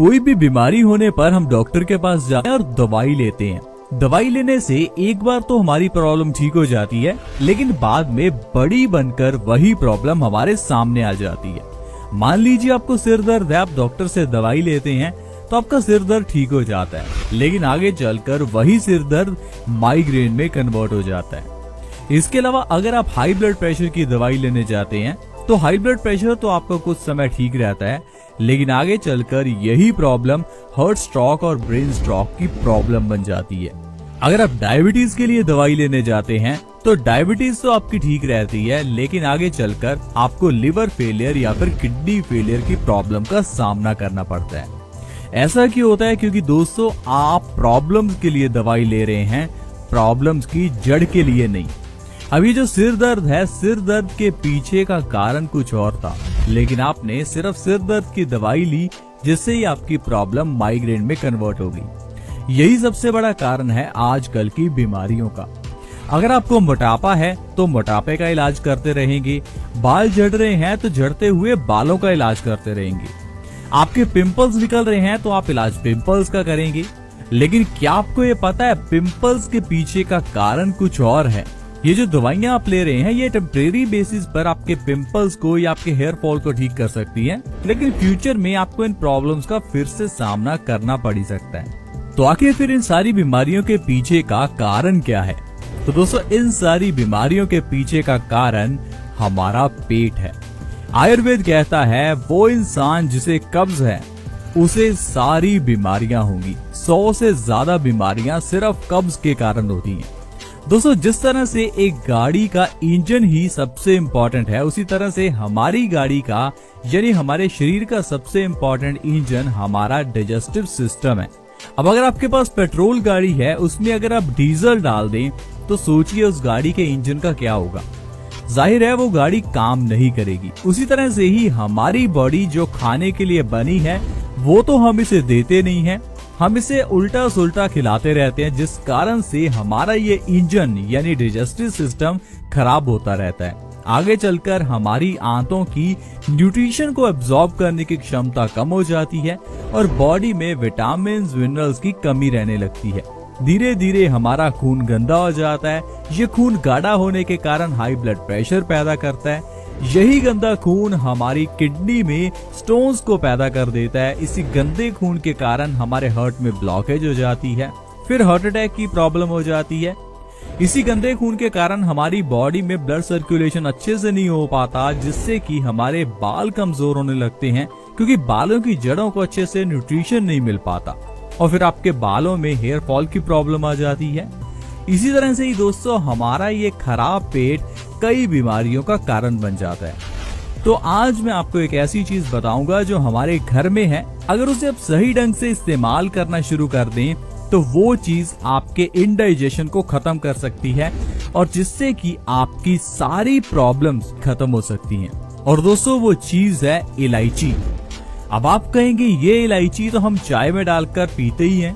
कोई भी बीमारी होने पर हम डॉक्टर के पास जाते हैं और दवाई लेते हैं। दवाई लेने से एक बार तो हमारी प्रॉब्लम ठीक हो जाती है, लेकिन बाद में बड़ी बनकर वही प्रॉब्लम हमारे सामने आ जाती है। मान लीजिए आपको सिर दर्द है, आप डॉक्टर से दवाई लेते हैं तो आपका सिर दर्द ठीक हो जाता है, लेकिन आगे चलकर वही सिर दर्द माइग्रेन में कन्वर्ट हो जाता है। इसके अलावा अगर आप हाई ब्लड प्रेशर की दवाई लेने जाते हैं तो हाई ब्लड प्रेशर तो आपका कुछ समय ठीक रहता है, लेकिन आगे चलकर यही प्रॉब्लम हार्ट स्ट्रोक और ब्रेन स्ट्रोक की प्रॉब्लम बन जाती है। अगर आप डायबिटीज के लिए दवाई लेने जाते हैं तो डायबिटीज तो आपकी ठीक रहती है, लेकिन आगे चलकर आपको लिवर फेलियर या फिर किडनी फेलियर की प्रॉब्लम का सामना करना पड़ता है। ऐसा क्यों होता है? क्योंकि दोस्तों आप प्रॉब्लम्स के लिए दवाई ले रहे हैं, प्रॉब्लम्स की जड़ के लिए नहीं। अभी जो सिर दर्द है, सिर दर्द के पीछे का कारण कुछ और था, लेकिन आपने सिर्फ सिर दर्द की दवाई ली जिससे ही आपकी प्रॉब्लम माइग्रेन में कन्वर्ट हो गई। यही सबसे बड़ा कारण है आजकल की बीमारियों का। अगर आपको मोटापा है तो मोटापे का इलाज करते रहेंगे, बाल झड़ रहे हैं तो झड़ते हुए बालों का इलाज करते रहेंगे, आपके पिंपल्स निकल रहे हैं तो आप इलाज पिंपल्स का करेंगे। लेकिन क्या आपको ये पता है पिंपल्स के पीछे का कारण कुछ और है? ये जो दवाइयां आप ले रहे हैं ये टेम्परेरी बेसिस पर आपके पिंपल्स को या आपके हेयर फॉल को ठीक कर सकती है, लेकिन फ्यूचर में आपको इन प्रॉब्लम्स का फिर से सामना करना पड़ सकता है। तो आखिर फिर इन सारी बीमारियों के पीछे का कारण क्या है? तो दोस्तों इन सारी बीमारियों के पीछे का कारण हमारा पेट है। आयुर्वेद कहता है वो इंसान जिसे कब्ज है उसे सारी बीमारियां होंगी। 100 से ज्यादा बीमारियां सिर्फ कब्ज के कारण होती हैं। दोस्तों जिस तरह से एक गाड़ी का इंजन ही सबसे इम्पोर्टेंट है, उसी तरह से हमारी गाड़ी का यानी हमारे शरीर का सबसे इम्पोर्टेंट इंजन हमारा डाइजेस्टिव सिस्टम है। अब अगर आपके पास पेट्रोल गाड़ी है, उसमें अगर आप डीजल डाल दें तो सोचिए उस गाड़ी के इंजन का क्या होगा। जाहिर है वो गाड़ी काम नहीं करेगी। उसी तरह से ही हमारी बॉडी जो खाने के लिए बनी है वो तो हम इसे देते नहीं है, हम इसे उल्टा सुल्टा खिलाते रहते हैं, जिस कारण से हमारा ये इंजन यानी डाइजेस्टिव सिस्टम खराब होता रहता है। आगे चलकर हमारी आंतों की न्यूट्रिशन को एब्जॉर्ब करने की क्षमता कम हो जाती है और बॉडी में विटामिन मिनरल्स की कमी रहने लगती है। धीरे धीरे हमारा खून गंदा हो जाता है। ये खून गाढ़ा होने के कारण हाई ब्लड प्रेशर पैदा करता है। यही गंदा खून हमारी किडनी में स्टोन्स को पैदा कर देता है। इसी गंदे खून के कारण हमारे हार्ट में ब्लॉकेज हो जाती है, फिर हार्ट अटैक की प्रॉब्लम हो जाती है। इसी गंदे खून के कारण हमारी बॉडी में ब्लड सर्कुलेशन अच्छे से नहीं हो पाता, जिससे कि हमारे बाल कमजोर होने लगते हैं, क्योंकि बालों की जड़ों को अच्छे से न्यूट्रिशन नहीं मिल पाता और फिर आपके बालों में हेयर फॉल की प्रॉब्लम आ जाती है। इसी तरह से ही दोस्तों हमारा ये खराब पेट कई बीमारियों का कारण बन जाता है। तो आज मैं आपको एक ऐसी चीज बताऊंगा जो हमारे घर में है, अगर उसे आप सही ढंग से इस्तेमाल करना शुरू कर दें तो वो चीज आपके इंडाइजेशन को खत्म कर सकती है और जिससे कि आपकी सारी प्रॉब्लम्स खत्म हो सकती हैं। और दोस्तों वो चीज है इलायची। अब आप कहेंगे ये इलायची तो हम चाय में डालकर पीते ही हैं।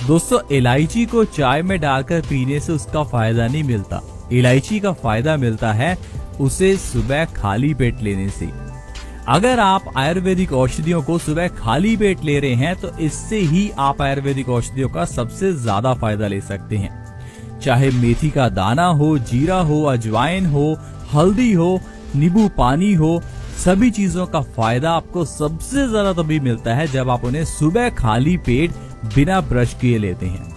दोस्तों इलायची को चाय में डालकर पीने से उसका फायदा नहीं मिलता। इलायची का फायदा मिलता है उसे सुबह खाली पेट लेने से। अगर आप आयुर्वेदिक औषधियों को सुबह खाली पेट ले रहे हैं तो इससे ही आप आयुर्वेदिक औषधियों का सबसे ज्यादा फायदा ले सकते हैं। चाहे मेथी का दाना हो, जीरा हो, अजवाइन हो, हल्दी हो, नींबू पानी हो, सभी चीजों का फायदा आपको सबसे ज्यादा तभी मिलता है जब आप उन्हें सुबह खाली पेट बिना ब्रश किए लेते हैं।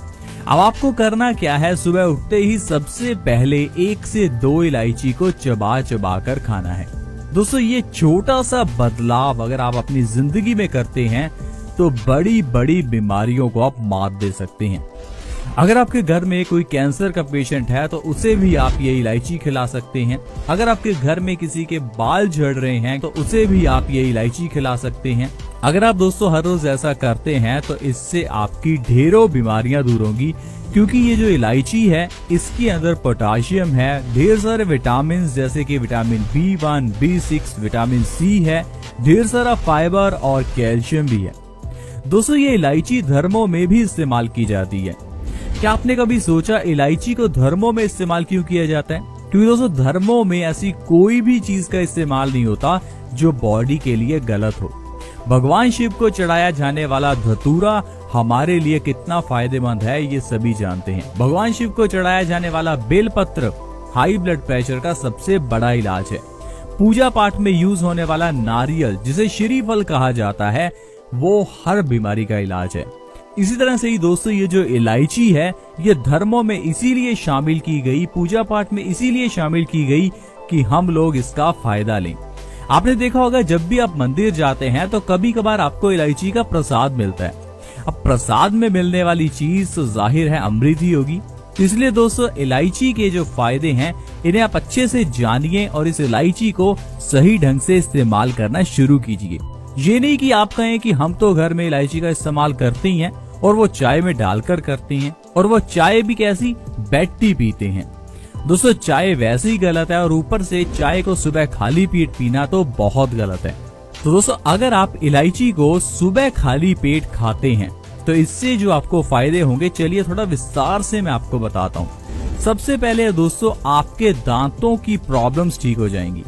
अब आपको करना क्या है, सुबह उठते ही सबसे पहले 1 से 2 इलायची को चबा चबा कर खाना है। दोस्तों ये छोटा सा बदलाव अगर आप अपनी जिंदगी में करते हैं तो बड़ी बड़ी बीमारियों को आप मात दे सकते हैं। अगर आपके घर में कोई कैंसर का पेशेंट है तो उसे भी आप ये इलायची खिला सकते हैं। अगर आपके घर में किसी के बाल झड़ रहे हैं तो उसे भी आप ये इलायची खिला सकते हैं। अगर आप दोस्तों हर रोज ऐसा करते हैं तो इससे आपकी ढेरों बीमारियां दूर होंगी, क्योंकि ये जो इलायची है इसके अंदर पोटाशियम है, ढेर सारे विटामिन जैसे कि vitamin B1, B6, vitamin C है, ढेर सारा फाइबर और कैल्शियम भी है। दोस्तों ये इलायची धर्मों में भी इस्तेमाल की जाती है। क्या आपने कभी सोचा इलायची को धर्मों में इस्तेमाल क्यों किया जाता है? क्योंकि दोस्तों धर्मों में ऐसी कोई भी चीज का इस्तेमाल नहीं होता जो बॉडी के लिए गलत हो। भगवान शिव को चढ़ाया जाने वाला धतूरा हमारे लिए कितना फायदेमंद है ये सभी जानते हैं। भगवान शिव को चढ़ाया जाने वाला बेलपत्र हाई ब्लड प्रेशर का सबसे बड़ा इलाज है। पूजा पाठ में यूज होने वाला नारियल जिसे श्रीफल कहा जाता है वो हर बीमारी का इलाज है। इसी तरह से ही दोस्तों ये जो इलायची है ये धर्मों में इसीलिए शामिल की गई, पूजा पाठ में इसीलिए शामिल की गई कि हम लोग इसका फायदा लें। आपने देखा होगा जब भी आप मंदिर जाते हैं तो कभी कभार आपको इलायची का प्रसाद मिलता है। अब प्रसाद में मिलने वाली चीज तो जाहिर है अमृत ही होगी। इसलिए दोस्तों इलायची के जो फायदे हैं इन्हें आप अच्छे से जानिए और इस इलायची को सही ढंग से इस्तेमाल करना शुरू कीजिए। ये नहीं कि आप कहें कि हम तो घर में इलायची का इस्तेमाल करते ही हैं और वो चाय में डालकर करते हैं, और वो चाय भी कैसी बेड टी पीते हैं। दोस्तों चाय वैसे ही गलत है और ऊपर से चाय को सुबह खाली पेट पीना तो बहुत गलत है। तो दोस्तों अगर आप इलायची को सुबह खाली पेट खाते हैं तो इससे जो आपको फायदे होंगे चलिए थोड़ा विस्तार से मैं आपको बताता हूँ। सबसे पहले दोस्तों आपके दांतों की प्रॉब्लम्स ठीक हो जाएंगी।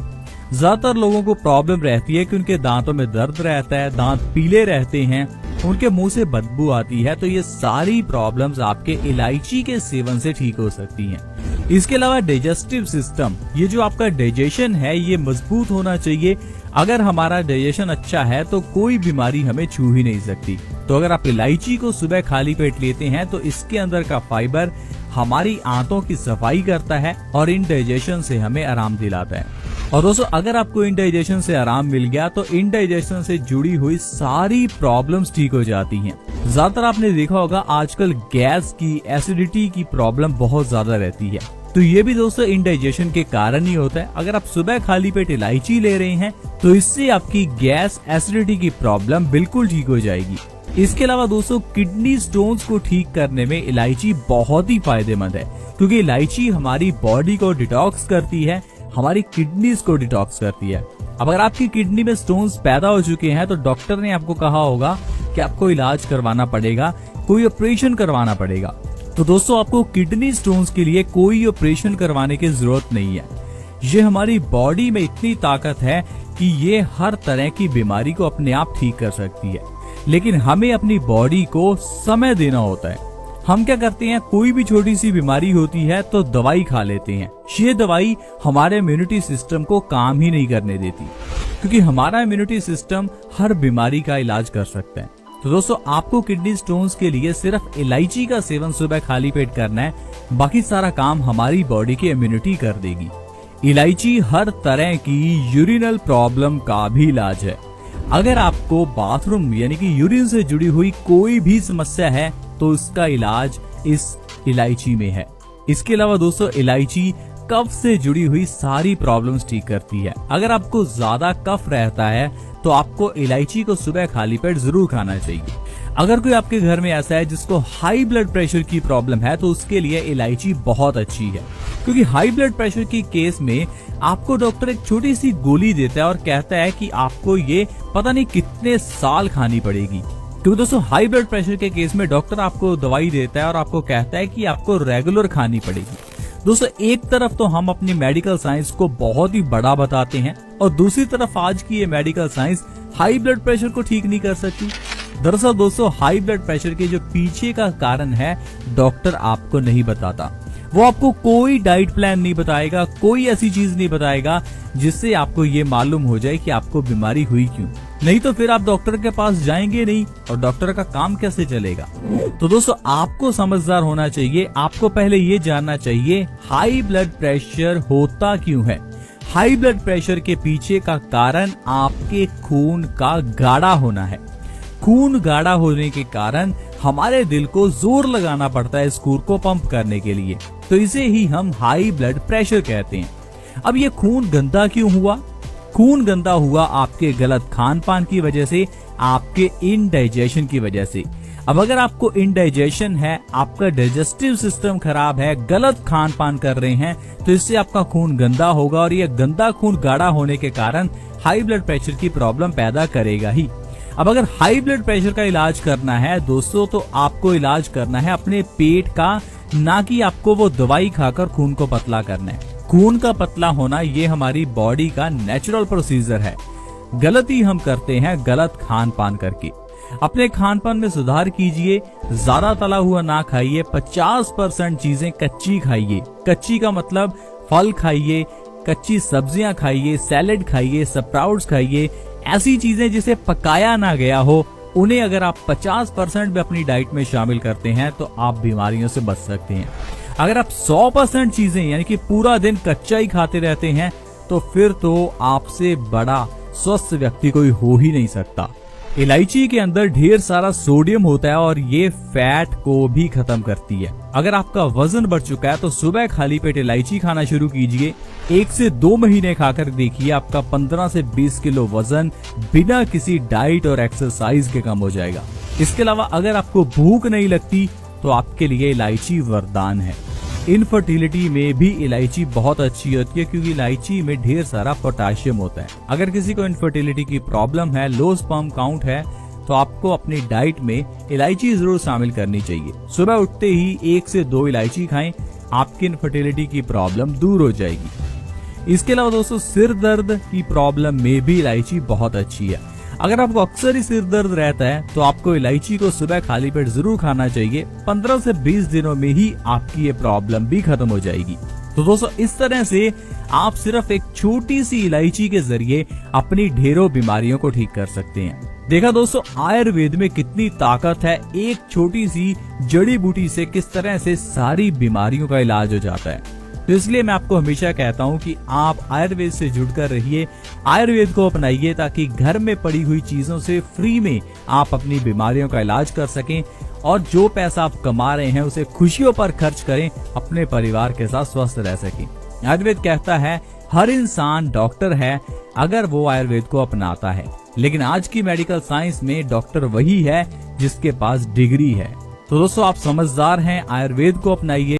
ज्यादातर लोगों को प्रॉब्लम रहती है कि उनके दांतों में दर्द रहता है, दांत पीले रहते हैं, उनके मुंह से बदबू आती है। तो ये सारी प्रॉब्लम्स आपके इलायची के सेवन से ठीक हो सकती हैं। इसके अलावा डाइजेस्टिव सिस्टम, ये जो आपका डाइजेशन है ये मजबूत होना चाहिए। अगर हमारा डाइजेशन अच्छा है तो कोई बीमारी हमें छू ही नहीं सकती। तो अगर आप इलायची को सुबह खाली पेट लेते हैं तो इसके अंदर का फाइबर हमारी आंतों की सफाई करता है और इंडाइजेशन से हमें आराम दिलाता है। और दोस्तों अगर आपको इंडाइजेशन से आराम मिल गया तो इंडाइजेशन से जुड़ी हुई सारी प्रॉब्लम्स ठीक हो जाती हैं। ज्यादातर आपने देखा होगा आजकल गैस की, एसिडिटी की प्रॉब्लम बहुत ज्यादा रहती है। तो ये भी दोस्तों इंडाइजेशन के कारण ही होता है। अगर आप सुबह खाली पेट इलायची ले रहे हैं तो इससे आपकी गैस, एसिडिटी की प्रॉब्लम बिल्कुल ठीक हो जाएगी। इसके अलावा दोस्तों किडनी स्टोन्स को ठीक करने में इलायची बहुत ही फायदेमंद है, क्योंकि इलायची हमारी बॉडी को डिटॉक्स करती है, हमारी किडनीज को डिटॉक्स करती है। अब अगर आपकी किडनी में स्टोन्स पैदा हो चुके हैं तो डॉक्टर ने आपको कहा होगा कि आपको इलाज करवाना पड़ेगा, कोई ऑपरेशन करवाना पड़ेगा। तो दोस्तों आपको किडनी स्टोन्स के लिए कोई ऑपरेशन करवाने की जरूरत नहीं है। ये हमारी बॉडी में इतनी ताकत है कि ये हर तरह की बीमारी को अपने आप ठीक कर सकती है। लेकिन हमें अपनी बॉडी को समय देना होता है। हम क्या करते हैं, कोई भी छोटी सी बीमारी होती है तो दवाई खा लेते हैं। ये दवाई हमारे इम्यूनिटी सिस्टम को काम ही नहीं करने देती, क्योंकि हमारा इम्यूनिटी सिस्टम हर बीमारी का इलाज कर सकता है। तो दोस्तों आपको किडनी स्टोन्स के लिए सिर्फ इलायची का सेवन सुबह खाली पेट करना है, बाकी सारा काम हमारी बॉडी की इम्यूनिटी कर देगी। इलायची हर तरह की यूरिनल प्रॉब्लम का भी इलाज है। अगर आपको बाथरूम यानी कि यूरिन से जुड़ी हुई कोई भी समस्या है तो इसका इलाज इस इलायची में है। इसके अलावा दोस्तों इलायची कफ से जुड़ी हुई सारी प्रॉब्लम्स ठीक करती है। अगर आपको ज्यादा कफ रहता है तो आपको इलायची को सुबह खाली पेट जरूर खाना चाहिए। अगर कोई आपके घर में ऐसा है जिसको हाई ब्लड प्रेशर की प्रॉब्लम है तो उसके लिए इलायची बहुत अच्छी है, क्योंकि हाई ब्लड प्रेशर की केस में आपको डॉक्टर एक छोटी सी गोली देता है और कहता है कि आपको ये पता नहीं कितने साल खानी पड़ेगी। क्योंकि दोस्तों हाई ब्लड प्रेशर के केस में डॉक्टर आपको दवाई देता है और आपको कहता है कि आपको रेगुलर खानी पड़ेगी। दोस्तों एक तरफ तो हम अपनी मेडिकल साइंस को बहुत ही बड़ा बताते हैं और दूसरी तरफ आज की ये medical science high blood pressure को ठीक नहीं कर सकती। दरअसल दोस्तों हाई ब्लड प्रेशर के जो पीछे का कारण है डॉक्टर आपको नहीं बताता। वो आपको कोई डाइट प्लान नहीं बताएगा, कोई ऐसी चीज नहीं बताएगा जिससे आपको ये मालूम हो जाए कि आपको बीमारी हुई क्यों। नहीं तो फिर आप डॉक्टर के पास जाएंगे नहीं और डॉक्टर का काम कैसे चलेगा। तो दोस्तों आपको समझदार होना चाहिए। आपको पहले ये जानना चाहिए हाई ब्लड प्रेशर होता क्यों है। हाई ब्लड प्रेशर के पीछे का कारण आपके खून का गाढ़ा होना है। खून गाढ़ा होने के कारण हमारे दिल को जोर लगाना पड़ता है इस खून को पंप करने के लिए, तो इसे ही हम हाई ब्लड प्रेशर कहते हैं। अब ये खून गंदा क्यों हुआ? खून गंदा हुआ आपके गलत खान पान की वजह से, आपके इनडाइजेशन की वजह से। अब अगर आपको इनडाइजेशन है, आपका डाइजेस्टिव सिस्टम खराब है, गलत खान पान कर रहे हैं, तो इससे आपका खून गंदा होगा और ये गंदा खून गाढ़ा होने के कारण हाई ब्लड प्रेशर की प्रॉब्लम पैदा करेगा ही। अब अगर हाई ब्लड प्रेशर का इलाज करना है दोस्तों तो आपको इलाज करना है अपने पेट का, ना कि आपको वो दवाई खाकर खून को पतला करना है। खून का पतला होना ये हमारी बॉडी का नेचुरल प्रोसीजर है। गलती हम करते हैं गलत खान पान करके। अपने खान पान में सुधार कीजिए, ज्यादा तला हुआ ना खाइए, 50% चीजें कच्ची खाइए। कच्ची का मतलब फल खाइए, कच्ची सब्जियां खाइए, सैलेड खाइए, स्प्राउट्स खाइए। ऐसी चीजें जिसे पकाया ना गया हो, उन्हें अगर आप 50% भी अपनी डाइट में शामिल करते हैं तो आप बीमारियों से बच सकते हैं। अगर आप 100% चीजें यानी कि पूरा दिन कच्चा ही खाते रहते हैं तो फिर तो आपसे बड़ा स्वस्थ व्यक्ति कोई हो ही नहीं सकता। इलायची के अंदर ढेर सारा सोडियम होता है और ये फैट को भी खत्म करती है। अगर आपका वजन बढ़ चुका है तो सुबह खाली पेट इलायची खाना शुरू कीजिए। 1 से 2 महीने खाकर देखिए, आपका 15 से 20 किलो वजन बिना किसी डाइट और एक्सरसाइज के कम हो जाएगा। इसके अलावा अगर आपको भूख नहीं लगती तो आपके लिए इलायची वरदान है। इनफर्टिलिटी में भी इलायची बहुत अच्छी होती है क्योंकि इलायची में ढेर सारा पोटेशियम होता है। अगर किसी को इनफर्टिलिटी की प्रॉब्लम है, लो स्पर्म काउंट है, तो आपको अपनी डाइट में इलायची जरूर शामिल करनी चाहिए। सुबह उठते ही 1 से 2 इलायची खाएं, आपकी इनफर्टिलिटी की प्रॉब्लम दूर हो जाएगी। इसके अलावा दोस्तों, सिर दर्द की प्रॉब्लम में भी इलायची बहुत अच्छी है। अगर आपको अक्सर ही सिर दर्द रहता है तो आपको इलायची को सुबह खाली पेट जरूर खाना चाहिए। 15 से 20 दिनों में ही आपकी ये प्रॉब्लम भी खत्म हो जाएगी। तो दोस्तों, इस तरह से आप सिर्फ एक छोटी सी इलायची के जरिए अपनी ढेरों बीमारियों को ठीक कर सकते हैं। देखा दोस्तों, आयुर्वेद में कितनी ताकत है। एक छोटी सी जड़ी बूटी से किस तरह से सारी बीमारियों का इलाज हो जाता है। तो इसलिए मैं आपको हमेशा कहता हूं कि आप आयुर्वेद से जुड़कर रहिए, आयुर्वेद को अपनाइए ताकि घर में पड़ी हुई चीजों से फ्री में आप अपनी बीमारियों का इलाज कर सकें और जो पैसा आप कमा रहे हैं उसे खुशियों पर खर्च करें, अपने परिवार के साथ स्वस्थ रह सकें। आयुर्वेद कहता है हर इंसान डॉक्टर है अगर वो आयुर्वेद को अपनाता है, लेकिन आज की मेडिकल साइंस में डॉक्टर वही है जिसके पास डिग्री है। तो दोस्तों, आप समझदार हैं, आयुर्वेद को अपनाइए।